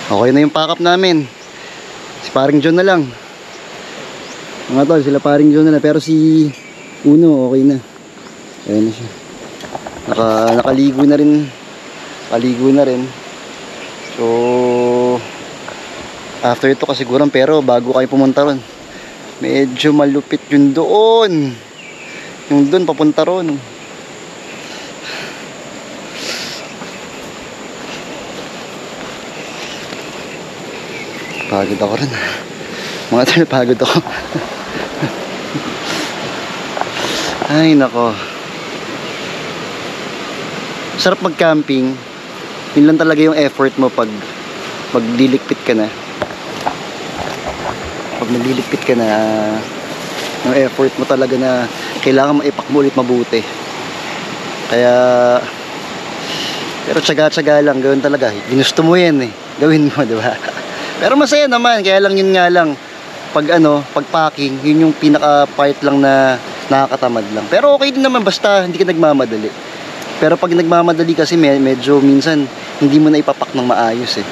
Okay na yung pack up namin. Si paring John na lang. Mga tol, sila paring John na lang. Pero si Uno okay na. Ayan na siya. Nakaligo na rin. Nakaligo na rin. So after ito kasiguran, pero bago kayo pumunta ron, medyo malupit yun doon. Yung doon papunta ron. Pagod ako rin. Mga tol, pagod ako. Ay nako. Sarap mag-camping. Yun lang talaga yung effort mo pag maglilikpit ka na. Pag maglilikpit ka na, yung effort mo talaga na kailangan maipak mo ulit mabuti. Kaya pero tsaga-tsaga lang, gawin talaga. Ginusto mo yan eh. Gawin mo, di ba? Pero masaya naman, kaya lang yun nga lang, pag packing, yun yung pinaka part lang na nakakatamad lang. Pero okay din naman basta hindi ka nagmamadali. Pero pag nagmamadali kasi medyo minsan hindi mo na ipapak ng maayos eh.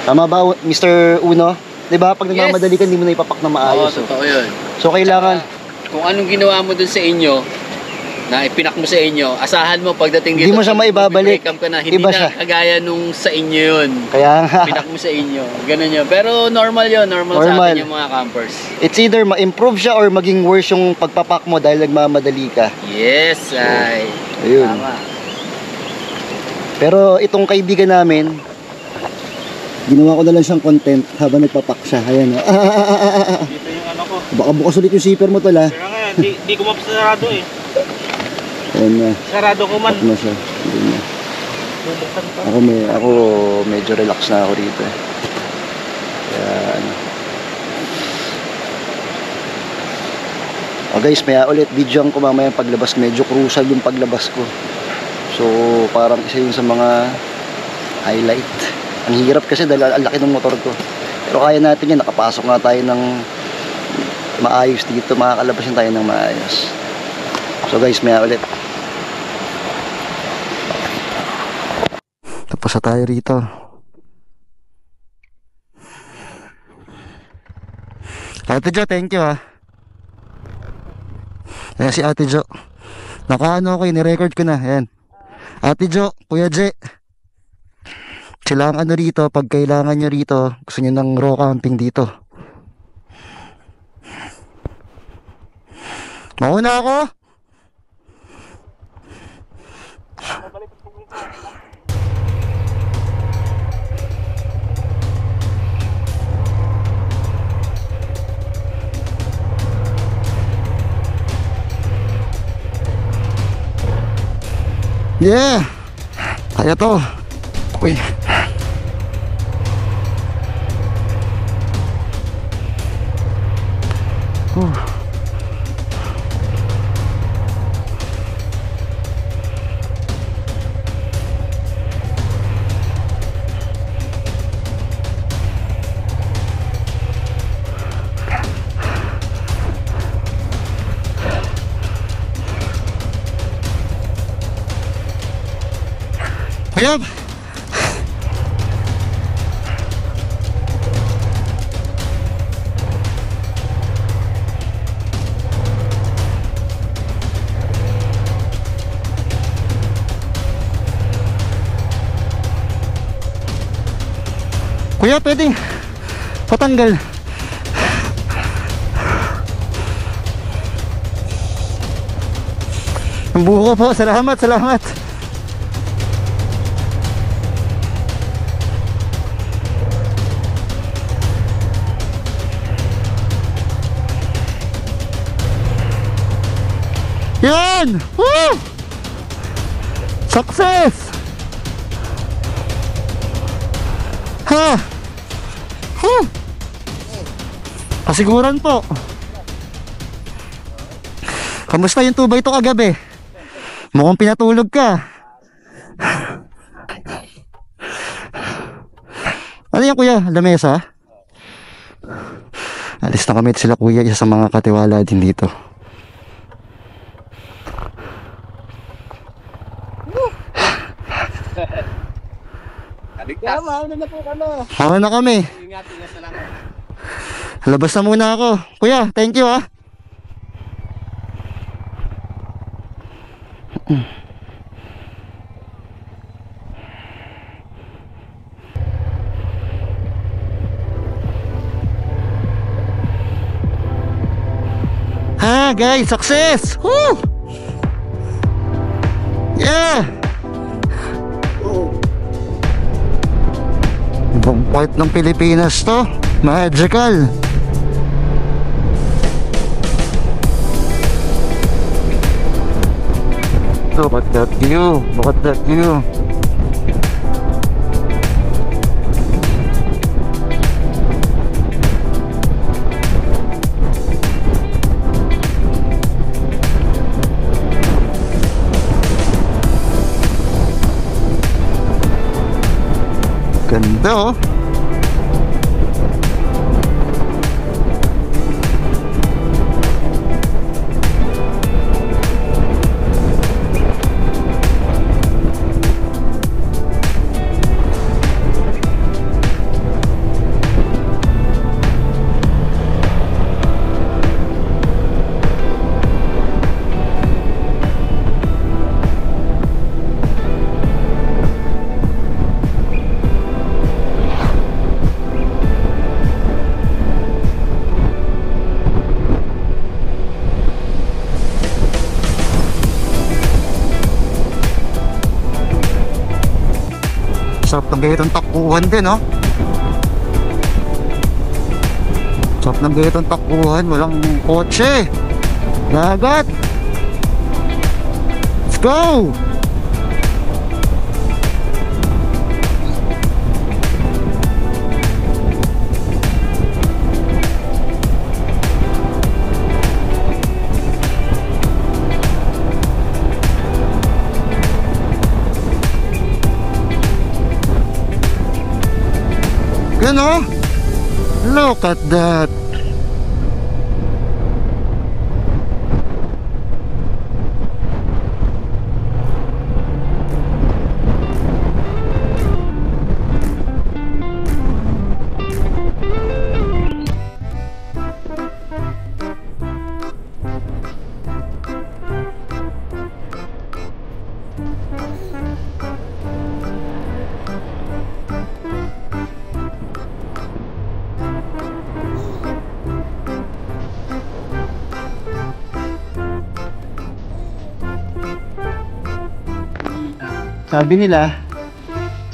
Tama ba, Mr. Uno? 'Di ba? Pag nagmamadali ka, hindi mo na ipapak ng maayos. Oo, totoo 'yun. So kailangan kung anong ginawa mo dun sa inyo, na ipinak mo sa inyo, asahan mo pagdating dito, hindi mo siya maibabalik. Ka na, hindi Iba na siya. Kagaya nung sa inyo yun. Kaya nga. Pinak mo sa inyo. Ganun yun. Pero normal yun. Normal sa atin yung mga campers. It's either ma-improve siya or maging worse yung pagpapak mo dahil nagmamadali ka. Yes, ay. Ayun. Tama. Pero itong kaibigan namin, ginawa ko na lang siyang content habang nagpapak siya. Ayan o. Dito yung ano ko. Baka bukas ulit yung zipper mo tol ha. Kaya nga, di ko mapasarado eh. Ayan na. Sarado ko man. Papak na siya. Ayan na. Bubuksan pa. Ako medyo relax na ako rito eh. Kaya ano. Oh guys, maya ulit videoan ko mamaya yung paglabas. Medyo crucial yung paglabas ko. So parang isa yun sa mga highlight. Ang hirap kasi dahil ang laki ng motor ko. Pero kaya natin yan. Nakapasok nga tayo ng maayos dito. Makakalabas yan tayo ng maayos. So guys, maya ulit. Tapos na tayo rito. Ate Jo, thank you ha. Ayan si Ate Jo. Nakaano ako, ni-record ko na. Ayan. Ate Jo, Kuya Je. Sila ang ano rito, pag kailangan nyo rito, gusto nyo ng raw camping dito. Mauna ako. Yeah. Kaya to. Uy. Ayan. Kuya, pwedeng patanggal. Ang buho po. Salamat, salamat. Yan! Woo! Success! Ha! Huh! Kasiguran po. Kamusta yung 2x2 kagabi? Mukhang pinatulog ka. Ano yan kuya? Lamesa? Alis na kami at sila kuya. Isa sa mga katiwala din dito. Kaya mauna na po kami. Mauna na kami. Ingat na lang. Labas na muna ako. Kuya, thank you ah. Ha guys, success! Woo! Yeah! Ibang part ng Pilipinas to. Magical. Look at that view. Look at that view. Ganda oh. Sarap ng ganitong takbuhan din, oh. Sarap ng ganitong takbuhan. Walang kotse. Dagat. Let's go! Yan oh. Look at that.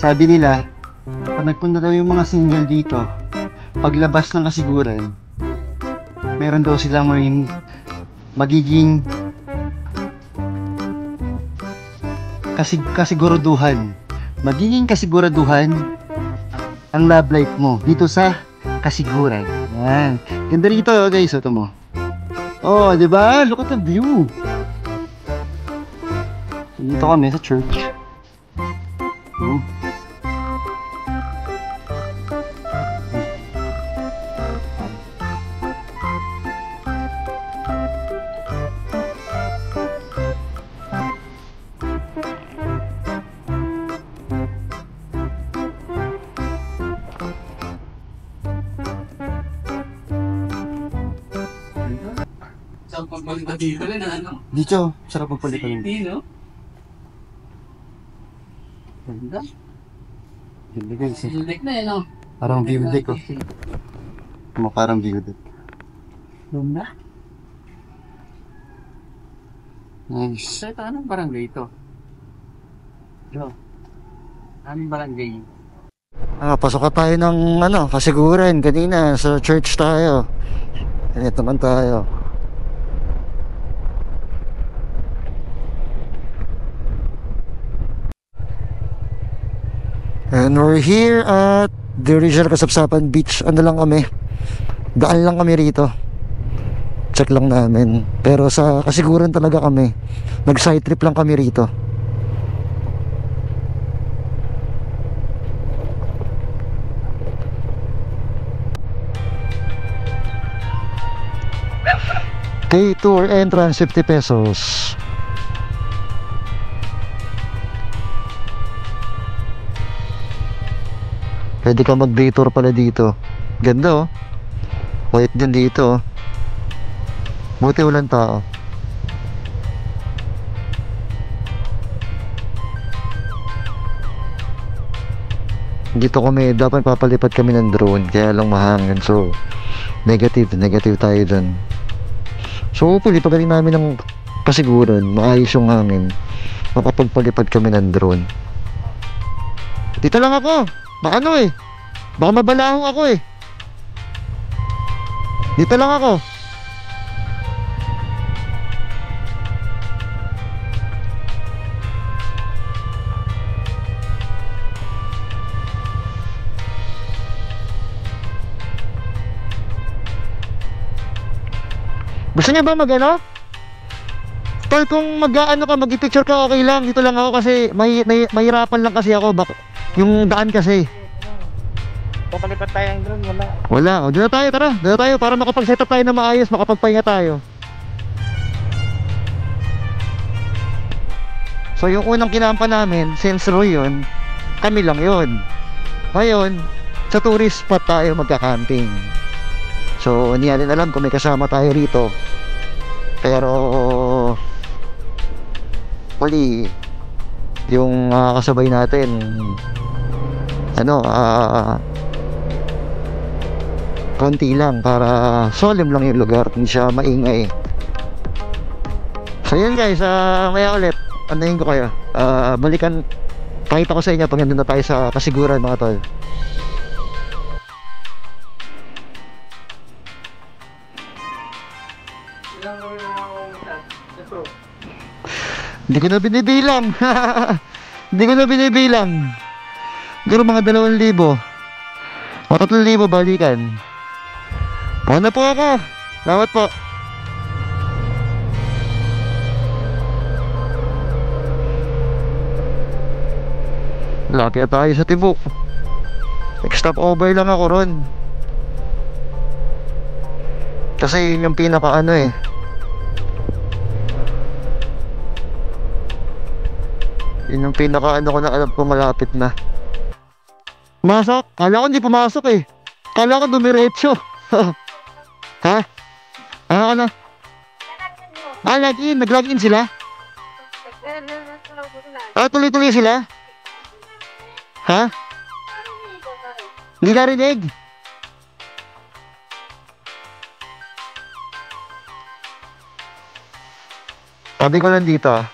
Sabi nila, pag nagpunta daw yung mga single dito, paglabas ng kasiguran, meron daw silang magiging kasiguraduhan. Magiging kasiguraduhan ang love life mo dito sa kasiguran. Yan. Ganda rito guys, ito mo. Oh, di ba? Look at the view. Dito kami sa church. Sa pagbalik dito rin, ano? Dito, sarap magpalitan. Hindi, no? Ganda. Ganda guys eh. Sulik na, no? Parang view deck oh. Parang view deck. Room na? Nice. So, ito, anong barangay ito? Ito. Anong barangay? Pasok ka tayo ng kasiguran kanina sa church tayo. Ito naman tayo. And we're here at the original Kasapsapan Beach. Ano lang kami? Daan lang kami rito. Check lang namin. Pero sa kasiguran talaga kami. Nag-side trip lang kami rito. Okay, tour entrance 50 pesos. Pwede ka mag-day tour pala dito. Ganda oh. Quiet din dito oh. Buti walang tao. Dito kami, dapat papalipad kami ng drone, kaya lang mahangin. So, negative tayo dun. So, hopefully, pagaling namin ng kasiguran, maayos yung hangin, makapagpalipad kami ng drone. Dito lang ako. Baka ano eh. Baka mabalaho ako eh. Dito lang ako. Gusto niya ba mag-ano? Tol, kung mag-ano ka, mag-picture ka, okay lang. Dito lang ako kasi mahirapan lang kasi ako. Yung daan kasi. Papalipat tayo ng drone, wala. Wala. O, doon na tayo, tara. Doon na tayo para makapag-set up tayo na maayos, makapagpahinga tayo. So, yung unang kinampa namin, since Roy yun, kami lang yun. Ngayon, sa tourist spot tayo magka-camping. So, hindi natin alam kung may kasama tayo rito. Pero, huli, yung kasabay natin, konti lang para solemn lang yung lugar, hindi siya maingay. So yun guys, maya ulit andahin ko kayo, balikan, pakita ko sa inyo pag nandun na tayo sa kasiguran mga tol. Hindi ko na binibilang. Hindi ko na binibilang. Siguro mga 2,000 o 3,000 balikan. Puha na po ako. Salamat po. Laki tayo sa Tibok. Stop over lang ako ron. Kasi yun yung pinaka ano eh. Yun yung pinaka ano ko na alam ko malapit na. Pumasok? Kala ko hindi pumasok eh. Kala ko dumiretso. Ha? Ano? Login. Nag-login sila? Tuloy-tuloy sila? Ha? Hindi narinig? Sabi ko lang dito ah.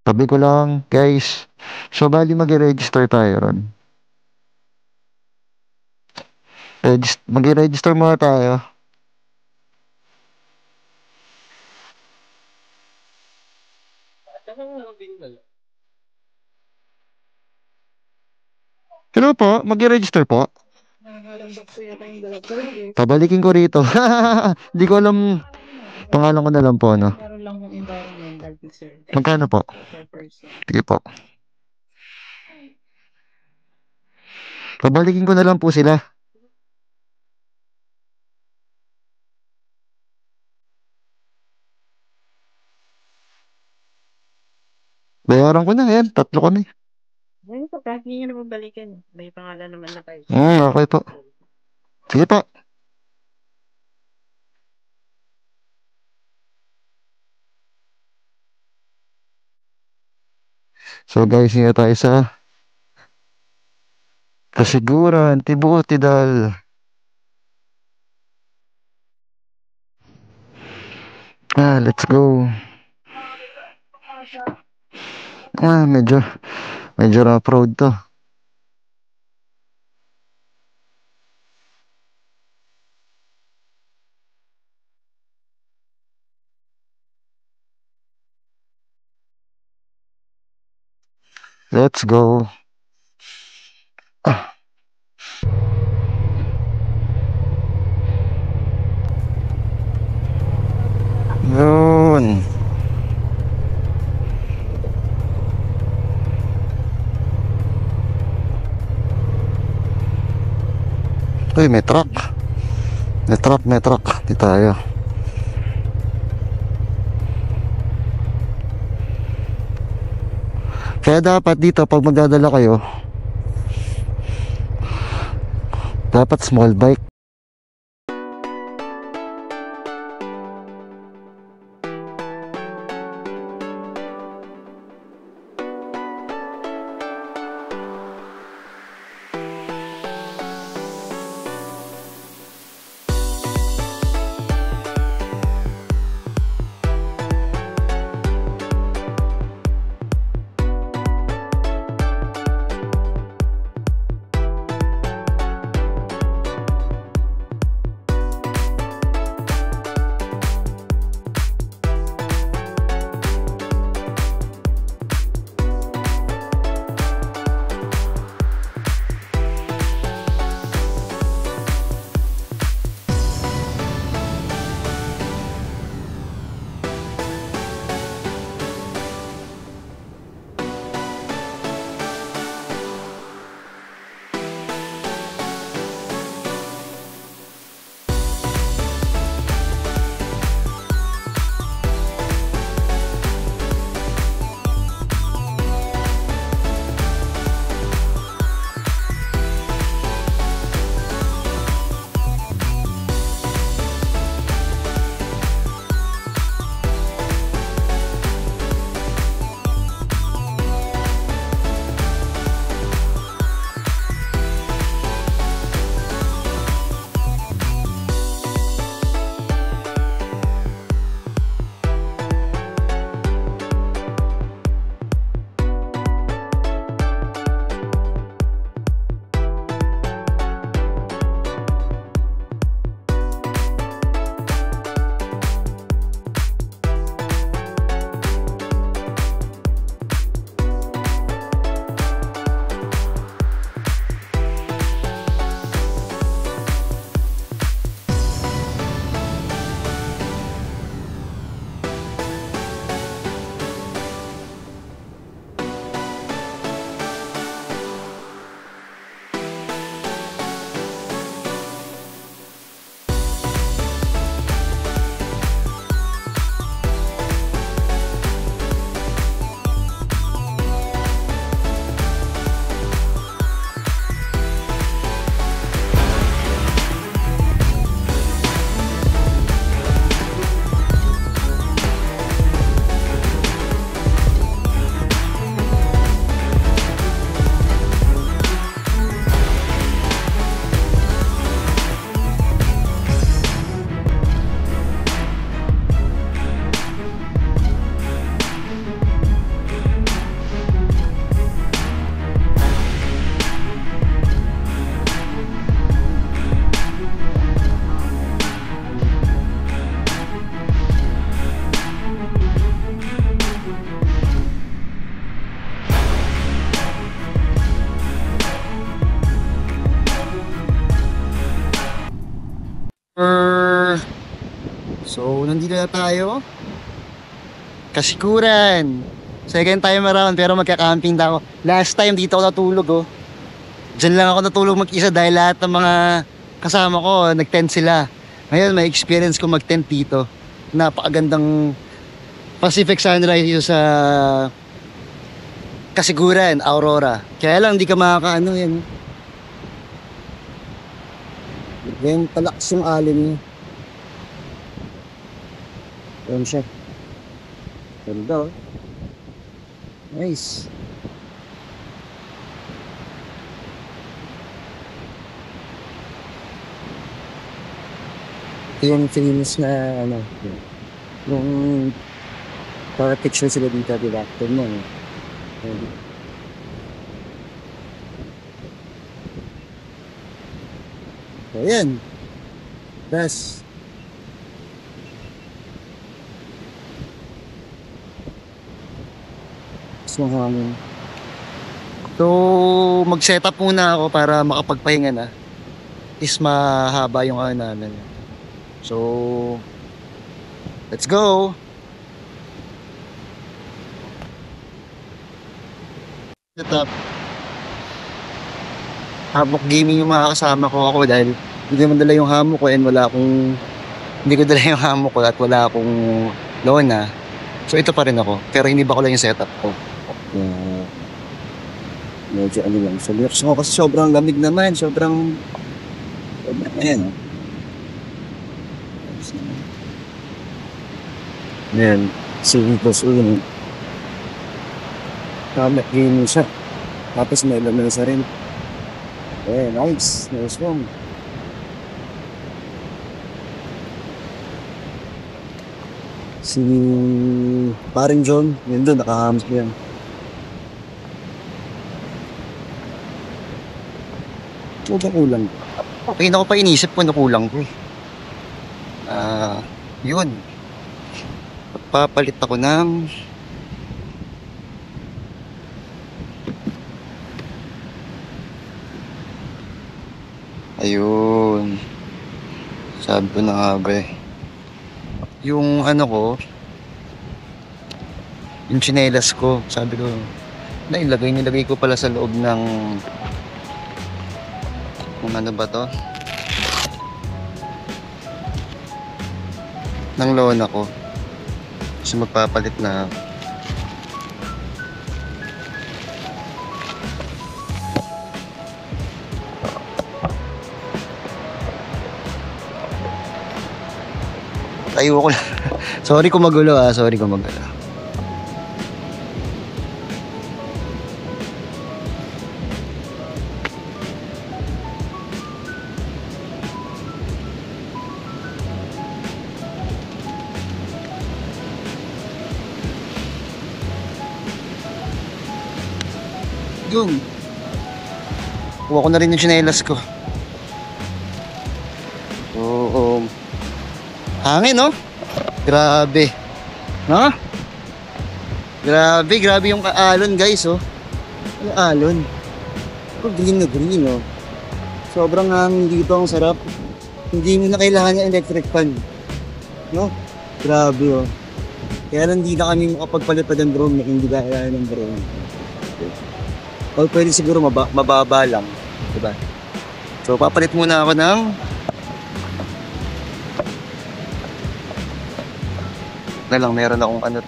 Sabi ko lang, guys. So, bali mag-register tayo ron. Mag-register muna tayo. Hello po, mag-register po. Pabalikin ko rito. Hindi ko alam. Pangalan ko na lang po, no? Meron lang yung environmental sir. Magkano po? Per person. Sige po. Pabalikin ko na lang po sila. Bayaran ko na yan. 3 kami. Ngayon po, kahit hindi nyo na pabalikan. May pangalan naman na kayo. Okay po. Sige po. So guys, hindi tayo sa kasiguran, Tibutidal. Let's go. Medyo rough road to. Let's go. Yun. Uy, may truck. May truck. Di tayo. Kaya dapat dito pag magdadala kayo, dapat small bike. So, nandito na tayo. Kasikuran. Second time around, pero magka-camping na ako. Last time dito ako natulog, oh. Diyan lang ako natulog mag-isa dahil lahat ng mga kasama ko, nag-tent sila. Ngayon, may experience ko mag-tent dito. Napakagandang Pacific sunrise dito sa Kasiguran, Aurora. Kaya lang, hindi ka makakaano yan. Yan, palakas yung alin niya. Yan siya. Ganda, oh. Nice. Ito yung famous na ano, yung para picture sila dito, diba? Ito mo, eh. So, yan. Das. Gusto mong hangin. So, mag-set up muna ako para makapagpahinga na. Is mahaba yung ano namin. So, let's go! Set up. Hammock gaming yung mga kasama ko ako dahil hindi naman dala yung hammock ko and hindi ko dala yung hammock ko at wala akong lona. So ito pa rin ako, pero hindi ba ko lang yung setup ko. Medyo ano lang. So, kasi sobrang lamig naman. Ayan. Ayan. Sintos ulo. Tama, yun siya. Tapos may lamesa rin. Nice. Nice one. Si paring John, yun doon, nakahams ko yan. Sobrang kulang. Okay, ako pa inisip ko na kulang ko eh. Yun. Papalit ako ng ayun. Sabi ko na nga ba eh. Yung ano ko, yung tsinelas ko, sabi ko, nilagay ko pala sa loob ng kung ano ba to? Ng lona ko. So magpapalit na ako. Tayo ko lang. Sorry kung magulo sorry kung magulo. Yun. Kuha ko na rin yung tsinelas ko. Oo. Hangin, no? Grabe. No? Grabe yung alon, guys, oh. Yung alon. Oh, green na green, oh. Sobrang hangin dito, ang sarap. Hindi mo na kailangan yung electric fan. No? Grabe, oh. Kaya lang di na kami makapagpalipad ng drone na hindi kailangan ng drone. O pwede siguro mababa lang. Diba? So, papalit muna ako ng na lang, meron akong ano.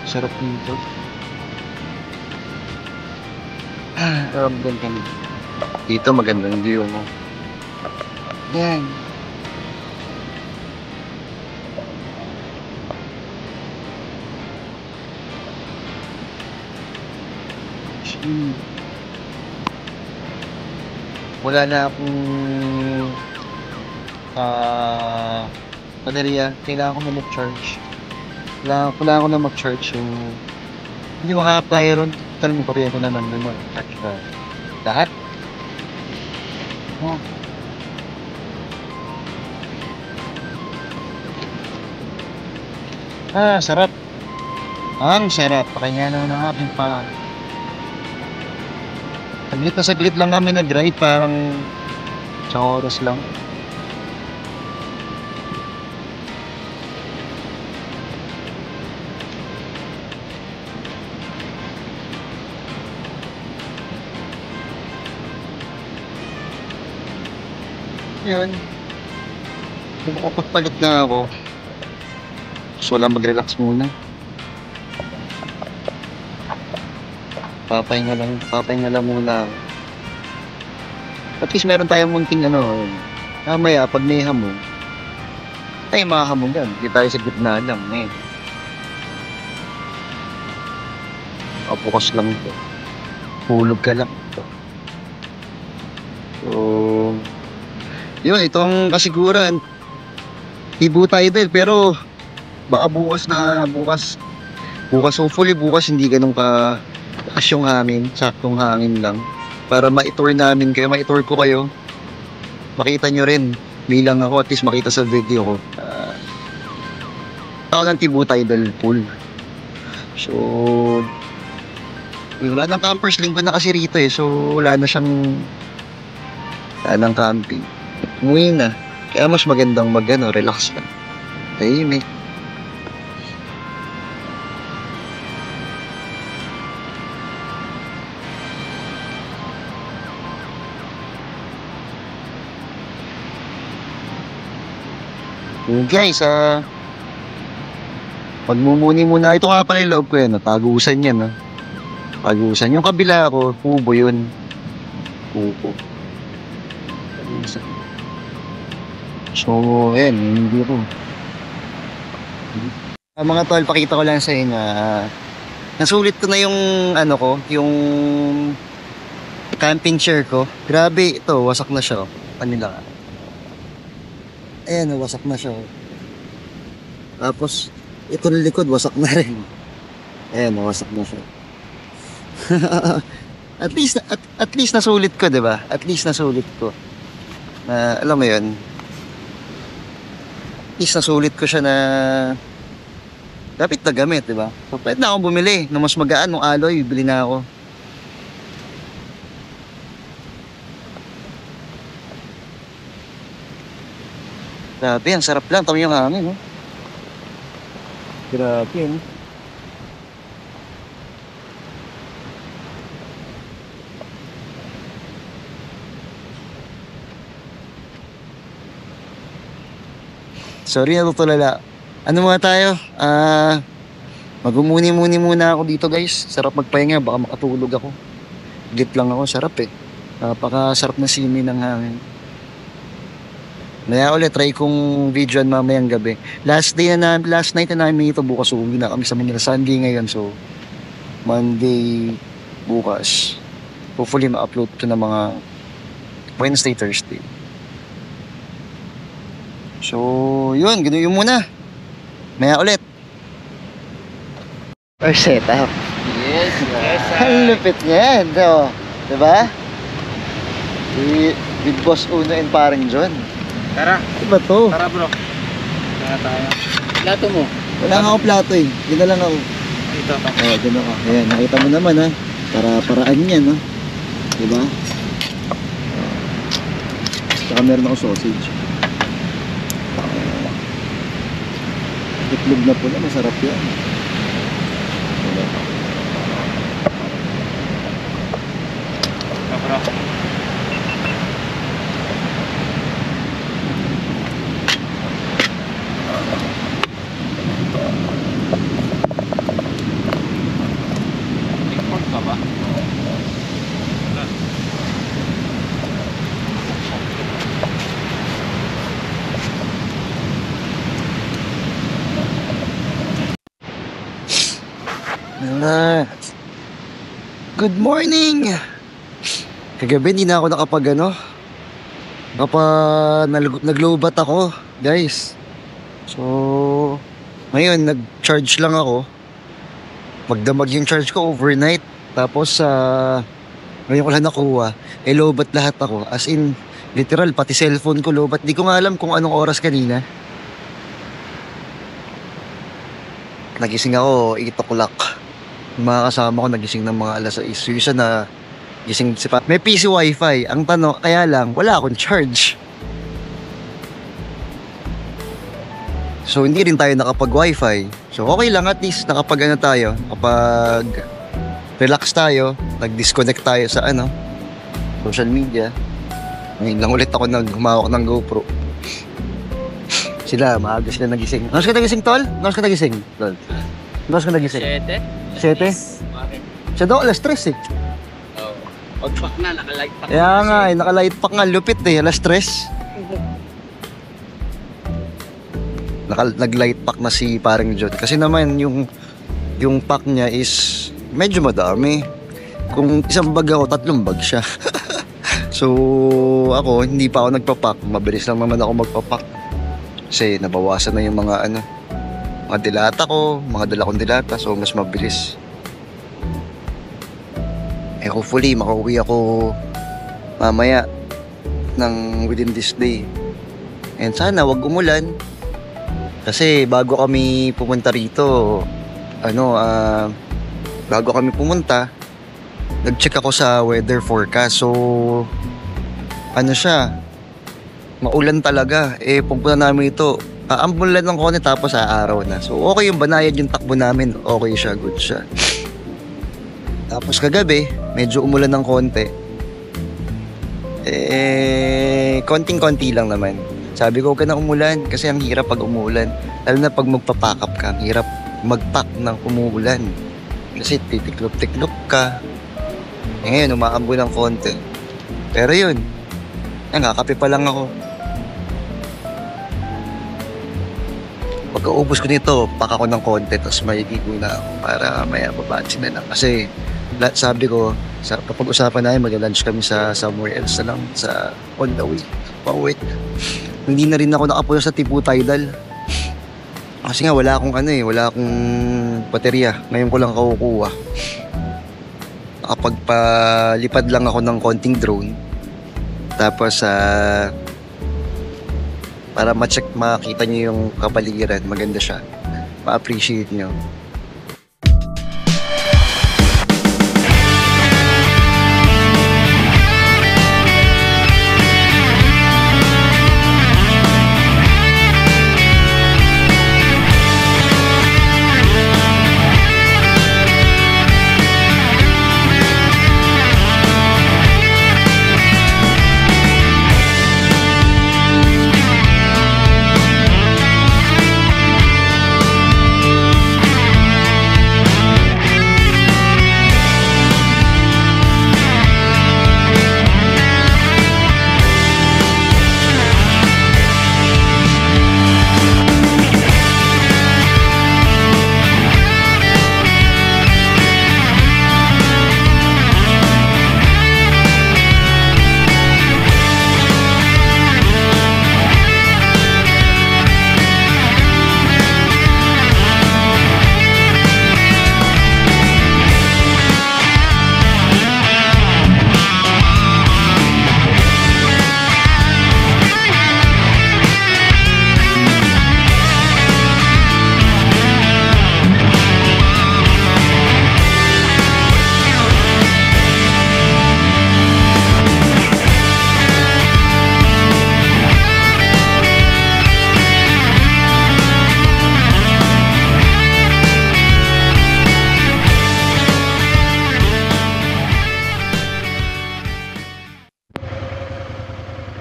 Sarap nito. Ganda. Dito magandang view mo. Yan. Wala na akong baterya. Kailangan ko na mag-charge. Wala ako na mag-charge yung hindi maka-apply ron. Talagang kuryente na nandun mo. Lahat. Oh. Sarap. Ang sarap. Pakinggan na ng aking pa. Saglit lang kami nag-ride, parang isang oras lang. Yun. Kapagpalit na ako. So wala mag-relax muna. Papahinga lang muna. At least meron tayong munting ano. Mamaya pag may hamon, tayo makahamon yan. Hindi tayo sa gitna lang eh. Focus lang ito. Hulog ka lang ito. So, yun, itong kasiguran. Ibu tayo din, pero baka bukas hopefully bukas hindi ganun ka lakas yung hangin, saktong hangin lang. Para ma-tour namin kayo, ma-tour ko kayo. Makita nyo rin, bilang ako, at least makita sa video ko. Tao ng Tibu Tidal Pool. So, wala nang campers, linggo na kasi rito eh. So, wala nang camping. Umuwi na. Kaya mas magandang relax lang. Tahimik. Yun guys, pagmumuni muna. Ito nga pala yung loob ko yan, tagusan yan. Tagusan. Yung kabila ko, kubo yun. Kubo. Tagusan. So, ayan, hindi ko. Mga tol, pakita ko lang sa inyo. Nasulit ko na yung, ano ko, yung camping chair ko. Grabe, ito, wasak na siya. Kanila. Ayan, wasak na siya. Tapos, ito na likod, wasak na rin. Ayan, wasak na siya. at least nasulit ko, 'di ba? At least nasulit ko. Alam mo 'yun. At least nasulit ko siya na dapat na gamit, 'di ba? So, pwede na akong bumili ng mas magaan ng alloy, bili na ako. Grabe, ang sarap lang. Tama yung hangin, no? Grabe, no? Sorry, natutulala. Ano muna tayo? Magmumuni-muni muna ako dito, guys. Sarap magpahinga, baka makatulog ako. Git lang ako, sarap eh. Napakasarap na simi ng hangin. Maya ulit, try kong videoan mamayang gabi. Last night na namin ito, bukas uwi na kami sa Manila. Sunday ngayon, so Monday bukas. Hopefully ma-upload ito na mga Wednesday, Thursday. So, yun, gano'n yun muna. Maya ulit. First setup. Yes, Ang lupit niyan, no? Diba? With Boss Uno and parang John. Tara, Diba to? tara bro. Tara tayo. Plato mo. Wala nga ako plato eh. Dito lang ako. Ito. Oh, dito ako. Ayan, nakita mo naman ha. Paraan yan ha. Diba? Saka meron ako sausage. Itlog na pula, masarap yan. Ito bro. Tikpon ka ba? Good morning! Kagabi hindi na ako naglobat ako, guys. So, ngayon nag-charge lang ako. Magdamag yung charge ko overnight. Tapos, ngayon ko lang nakuha. Lobat lahat ako. As in, literal, pati cellphone ko lobat. Di ko nga alam kung anong oras kanina. Nagising ako, 8 o'clock. Yung mga kasama ko nagising ng mga alas 6. So, isa na gising si May PC wifi. Ang tanong, kaya lang, wala akong charge. So, hindi rin tayo nakapag-wifi. So, okay lang, at least nakapag tayo. Kapag relax tayo, nag-disconnect tayo sa social media. Ngayon lang ulit ako humawak ng GoPro. Maaga sila nagising. Ano ka nagising, tol? Ano ka nagising, tol? Ano ka nagising? 7? Siya daw, alas 3 eh. Oh. Pagpak na, nakalight pack. Kaya nga eh, nakalight pack nga, lupit eh, alas 3. Nag-light pack na si parang John. Kasi naman, yung pack niya is medyo madami. Kung isang bag ako, 3 bag siya. So, ako, hindi pa ako nagpapack. Mabilis lang naman ako magpapack. Kasi nabawasan na yung mga dilata ko, mga dala kong dilata, so mas mabilis. Hopefully makauwi ako mamaya within this day. And sana wag umulan. Kasi bago kami pumunta rito, nag-check ako sa weather forecast. So, maulan talaga. Pagpunta namin ito, ambulan ng konti tapos araw na. So, okay yung banayad yung takbo namin. Okay siya, good siya. Tapos kagabi, medyo umulan ng konti. Konting-konti lang naman. Sabi ko, huwag ka na umulan kasi ang hirap pag umulan. Lalo na pag magpapakap ka, ang hirap mag-pack ng umuulan. Kasi titiklop-tiklop ka. Eh ngayon, umaambo ng konti. Pero yun, nangakape pa lang ako. Pagkaubos ko nito, pack ako ng konti, tapos maigigo na ako para maya babansin na lang. Kasi sabi ko, kapag-usapan namin, mag-lunch kami sa somewhere else na lang, sa on the way. Pauwi. Hindi na rin ako nakapuno sa Tipu Tidal. Kasi nga wala akong wala akong baterya. Ngayon ko lang kukuha. Nakapagpalipad lang ako ng konting drone. Tapos para makita niyo yung kapaligiran, maganda siya. Ma-appreciate niyo.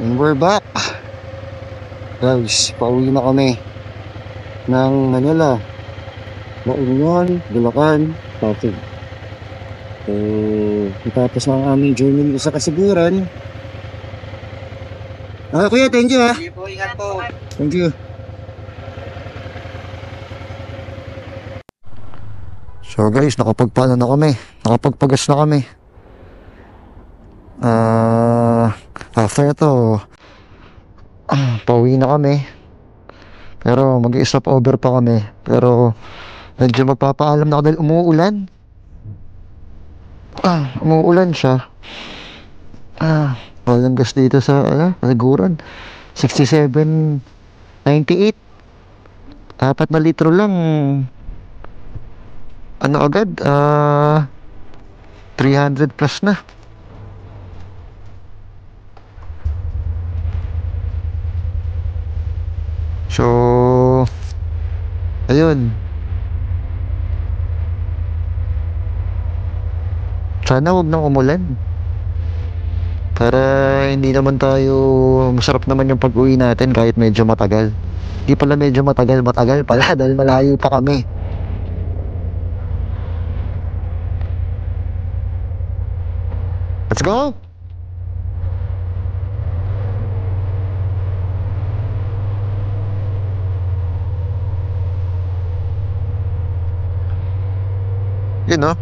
And we're back. Guys, pauwi na kami ng Manila, La Union, Bulacan, Pasig. Itapos na ang aming journey sa kasiguran. Kuya, thank you ha. Sige po, ingat po. Thank you. So guys, nakapagpaano na kami. Nakapagpagas na kami. After ito, pauwi na kami. Pero mag-stop over pa kami. Pero medyo magpapaalam na ako dahil umuulan. Umuulan siya. Walang gas dito sa kasiguran. 67.98. 4 na litro lang. Ano agad? 300 plus na. So, ayun. Sana huwag nang umulan. Para hindi naman tayo, masarap naman yung pag-uwi natin kahit medyo matagal. Hindi pala medyo matagal pala dahil malayo pa kami. Let's go! Yun no?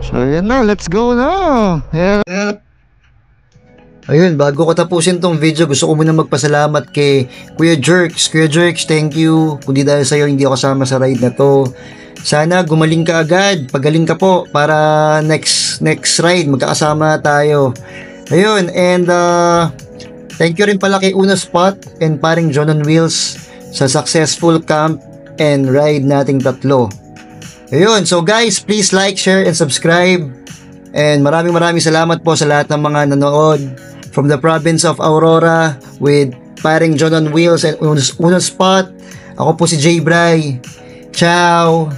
So yan na, let's go na! Yeah. Ayun, bago ko tapusin tong video, gusto ko muna magpasalamat kay Kuya Jerks. Kuya Jerks, thank you. Kundi dahil sa'yo, hindi ako kasama sa ride na to. Sana gumaling ka agad. Pagaling ka po para next ride, magkakasama tayo. Ayun, and thank you rin pala kay Uno Spot and paring John on Wheels sa successful camp and ride nating tatlo. Ayun, so guys, please like, share, and subscribe. And maraming salamat po sa lahat ng mga nanood from the province of Aurora with paring John on Wheels and Uno Spot. Ako po si Jay Bray. Ciao!